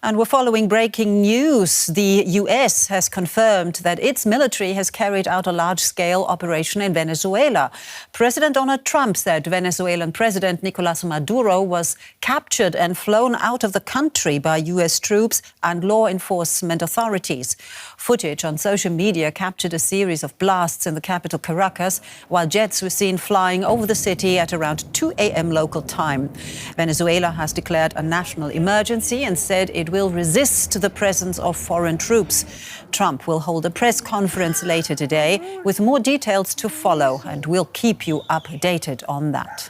And we're following breaking news. The US has confirmed that its military has carried out a large-scale operation in Venezuela. President Donald Trump said Venezuelan President Nicolas Maduro was captured and flown out of the country by US troops and law enforcement authorities. Footage on social media captured a series of blasts in the capital Caracas, while jets were seen flying over the city at around 2 a.m. local time. Venezuela has declared a national emergency and said it will resist the presence of foreign troops. Trump will hold a press conference later today with more details to follow, and we'll keep you updated on that.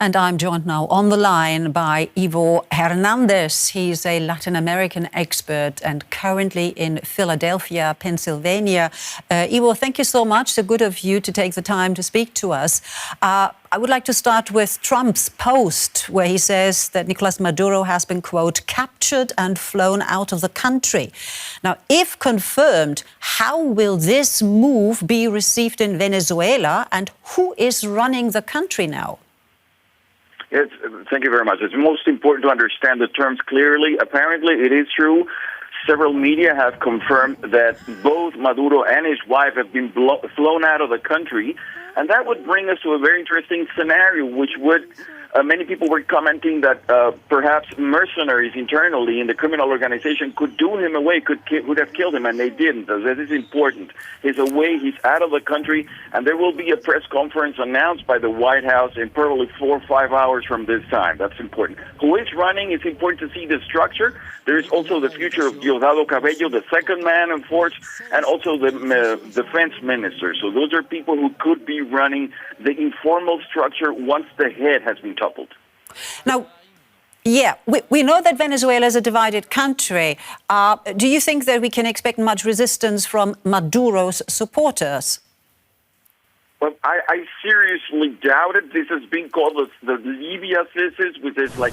And I'm joined now on the line by Ivo Hernandez. He's a Latin American expert and currently in Philadelphia, Pennsylvania. Ivo, thank you so much. So good of you to take the time to speak to us. I would like to start with Trump's post, where he says that Nicolas Maduro has been, quote, captured and flown out of the country. Now, if confirmed, how will this move be received in Venezuela, and who is running the country now? Yes, thank you very much. It's most important to understand the terms clearly. Apparently, it is true. Several media have confirmed that both Maduro and his wife have been flown out of the country. And that would bring us to a very interesting scenario, which would, many people were commenting that perhaps mercenaries internally in the criminal organization could do him away, would have killed him, and they didn't. That is important. He's away, he's out of the country, and there will be a press conference announced by the White House in probably 4 or 5 hours from this time. That's important. Who is running? It's important to see the structure. There is also the future of Diosdado Cabello, the second man in force, and also the defense minister. So those are people who could be running the informal structure once the head has been toppled. Now, yeah, we know that Venezuela is a divided country. Do you think that we can expect much resistance from Maduro's supporters? Well, I seriously doubt it. This has been called the Libya thesis, which is like,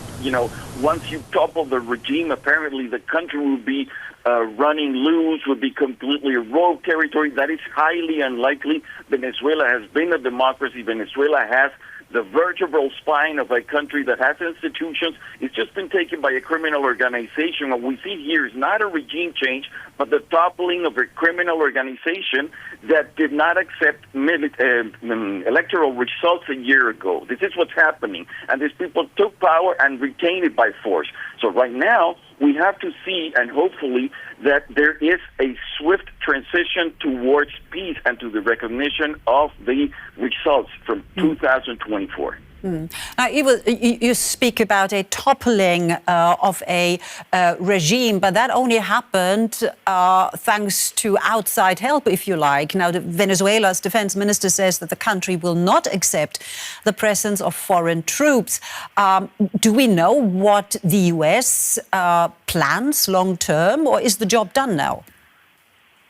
once you topple the regime, apparently the country will be running loose, would be completely a rogue territory. That is highly unlikely. Venezuela has been a democracy. Venezuela has the vertebral spine of a country that has institutions. It's just been taken by a criminal organization. What we see here is not a regime change, but the toppling of a criminal organization that did not accept electoral results a year ago. This is what's happening. And these people took power and retained it by force. So right now, we have to see, and hopefully, that there is a swift transition towards peace and to the recognition of the results from 2024. Now, you speak about a toppling of a regime, but that only happened thanks to outside help, if you like. Now, Venezuela's defense minister says that the country will not accept the presence of foreign troops. Do we know what the US plans long term, or is the job done now?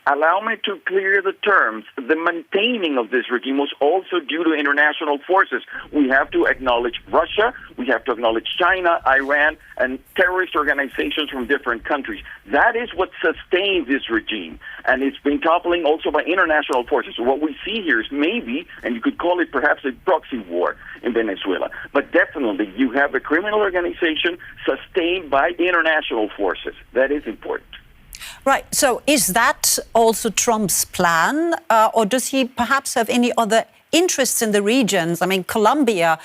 Allow me to clear the terms. The maintaining of this regime was also due to international forces. We have to acknowledge Russia, we have to acknowledge China, Iran, and terrorist organizations from different countries. That is what sustains this regime, and it's been toppling also by international forces. So what we see here is maybe, and you could call it perhaps a proxy war in Venezuela, but definitely you have a criminal organization sustained by international forces. That is important. Right. So is that also Trump's plan, or does he perhaps have any other interests in the regions? I mean, Colombia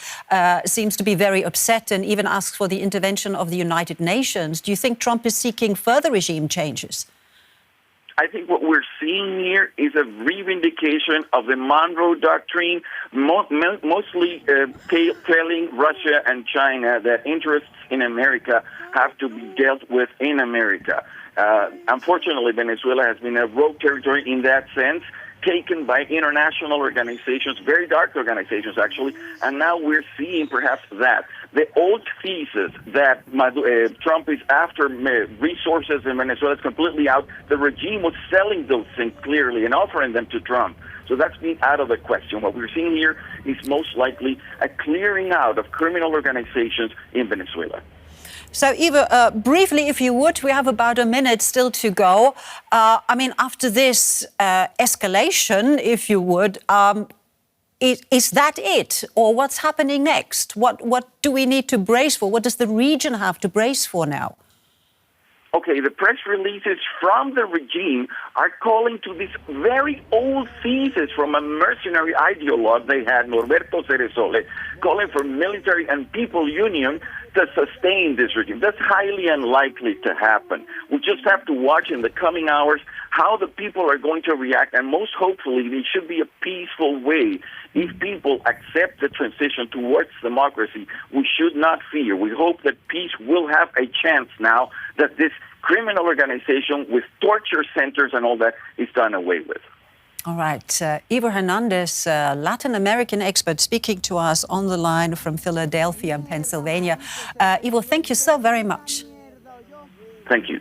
seems to be very upset and even asks for the intervention of the United Nations. Do you think Trump is seeking further regime changes? I think what we're seeing here is a revindication of the Monroe Doctrine, mostly telling Russia and China that interests in America have to be dealt with in America. Unfortunately, Venezuela has been a rogue territory in that sense, taken by international organizations, very dark organizations actually, and now we're seeing perhaps that. The old thesis that Trump is after resources in Venezuela is completely out. The regime was selling those things clearly and offering them to Trump. So that's been out of the question. What we're seeing here is most likely a clearing out of criminal organizations in Venezuela. So, Ivo, briefly, if you would, we have about a minute still to go. I mean, after this escalation, if you would, Is that it? Or what's happening next? What do we need to brace for? What does the region have to brace for now? Okay, the press releases from the regime are calling to this very old thesis from a mercenary ideologue they had, Norberto Ceresole, calling for military and people union to sustain this regime. That's highly unlikely to happen. We just have to watch in the coming hours how the people are going to react, and most hopefully it should be a peaceful way. If people accept the transition towards democracy, we should not fear. We hope that peace will have a chance now that this criminal organization with torture centers and all that is done away with. All right. Ivo Hernandez, Latin American expert, speaking to us on the line from Philadelphia, Pennsylvania. Ivo, thank you so very much. Thank you.